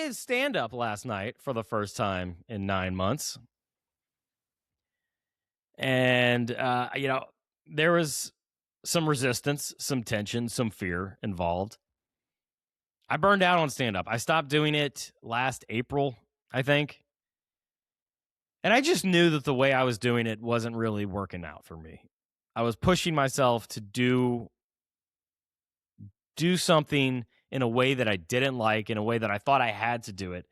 did stand up last night for the first time in 9 months. And, there was some resistance, some tension, some fear involved. I burned out on stand up. I stopped doing it last April, I think. And I just knew that the way I was doing it wasn't really working out for me. I was pushing myself to do something in a way that I didn't like, in a way that I thought I had to do it.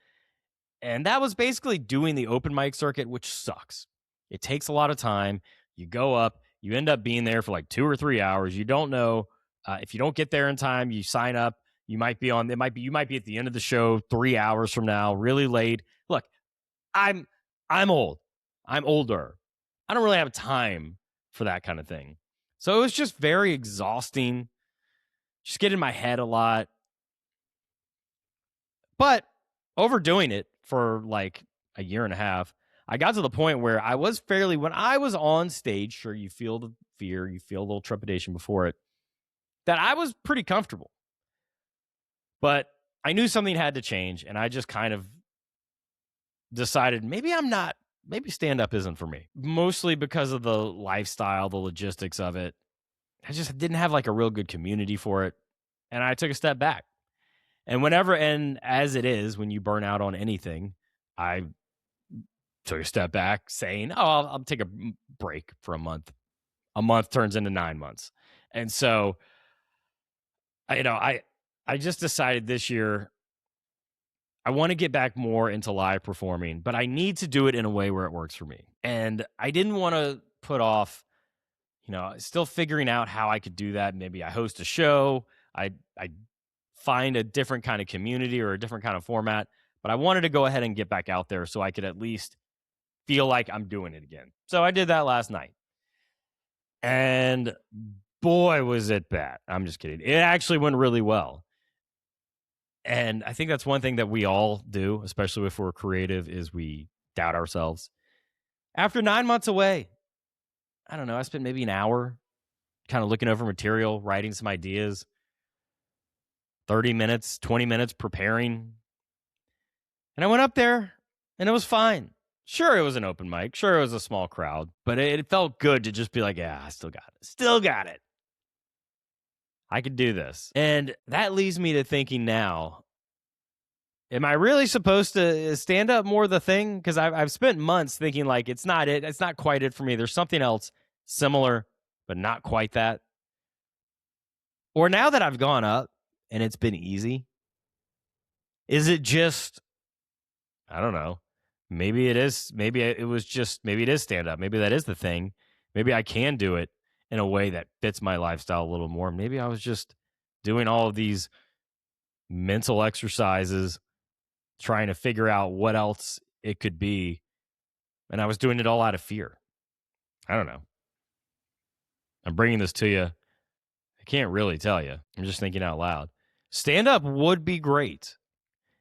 And that was basically doing the open mic circuit, which sucks. It takes a lot of time. You go up, you end up being there for like 2 or 3 hours. You don't know if you don't get there in time. You sign up. You might be on. You might be at the end of the show 3 hours from now, really late. Look, I'm old. I'm older. I don't really have time for that kind of thing. So it was just very exhausting. Just get in my head a lot. But overdoing it for like a year and a half, I got to the point where I was when I was on stage, sure, you feel the fear, you feel a little trepidation before it, that I was pretty comfortable. But I knew something had to change, and I just kind of decided maybe stand-up isn't for me. Mostly because of the lifestyle, the logistics of it. I just didn't have like a real good community for it, and I took a step back. And as it is, when you burn out on anything, I took a step back saying, I'll take a break for a month. A month turns into 9 months. And so, I just decided this year, I want to get back more into live performing, but I need to do it in a way where it works for me. And I didn't want to put off, still figuring out how I could do that. Maybe I host a show. I find a different kind of community or a different kind of format, but I wanted to go ahead and get back out there so I could at least feel like I'm doing it again. So I did that last night. And boy, was it bad. I'm just kidding. It actually went really well. And I think that's one thing that we all do, especially if we're creative, is we doubt ourselves. After 9 months away, I don't know, I spent maybe an hour kind of looking over material, writing some ideas, 30 minutes, 20 minutes preparing. And I went up there and it was fine. Sure, it was an open mic. Sure, it was a small crowd. But it felt good to just be like, yeah, I still got it. Still got it. I could do this. And that leads me to thinking now, am I really supposed to stand up more the thing? Because I've spent months thinking like, it's not it. It's not quite it for me. There's something else similar, but not quite that. Or now that I've gone up and it's been easy, is it just, I don't know. Maybe it is. Maybe it is stand up. Maybe that is the thing. Maybe I can do it in a way that fits my lifestyle a little more. Maybe I was just doing all of these mental exercises, trying to figure out what else it could be. And I was doing it all out of fear. I don't know. I'm bringing this to you. I can't really tell you. I'm just thinking out loud. Stand up would be great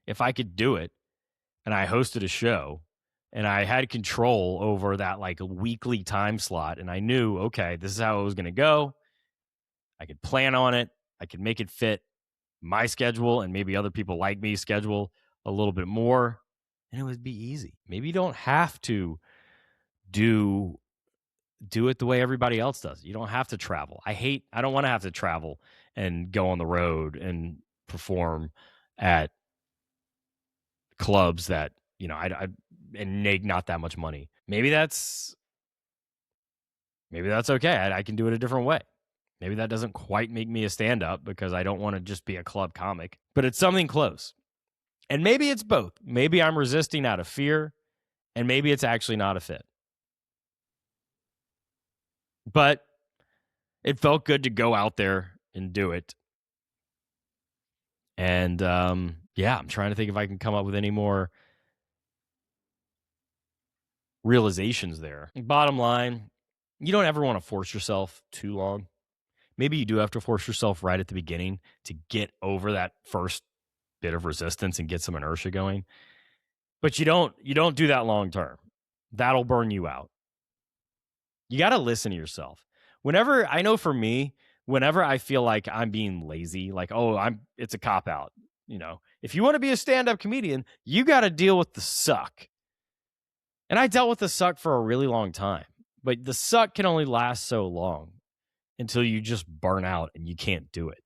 if I could do it and I hosted a show and I had control over that like weekly time slot. And I knew, okay, this is how it was going to go. I could plan on it. I could make it fit my schedule and maybe other people like me schedule a little bit more. And it would be easy. Maybe you don't have to do it the way everybody else does. You don't have to travel. I don't want to have to travel and go on the road and perform at clubs that, and make not that much money. Maybe that's okay. I can do it a different way. Maybe that doesn't quite make me a stand-up because I don't want to just be a club comic, but it's something close. And maybe it's both. Maybe I'm resisting out of fear, and maybe it's actually not a fit. But it felt good to go out there and do it. And I'm trying to think if I can come up with any more realizations there. Bottom line, you don't ever want to force yourself too long. Maybe you do have to force yourself right at the beginning to get over that first bit of resistance and get some inertia going. But you don't do that long term. That'll burn you out. You got to listen to yourself. For me, whenever I feel like I'm being lazy, like, it's a cop out. if you want to be a stand-up comedian, you got to deal with the suck. And I dealt with the suck for a really long time, but the suck can only last so long until you just burn out and you can't do it.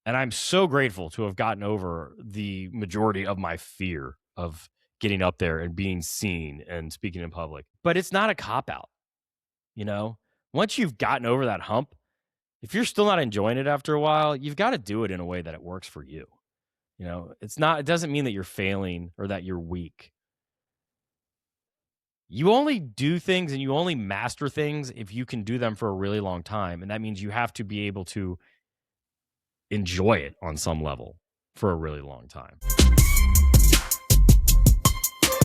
And I'm so grateful to have gotten over the majority of my fear of getting up there and being seen and speaking in public. But it's not a cop-out, Once you've gotten over that hump, if you're still not enjoying it after a while, you've got to do it in a way that it works for you. It doesn't mean that you're failing or that you're weak. You only do things and you only master things if you can do them for a really long time. And that means you have to be able to enjoy it on some level for a really long time.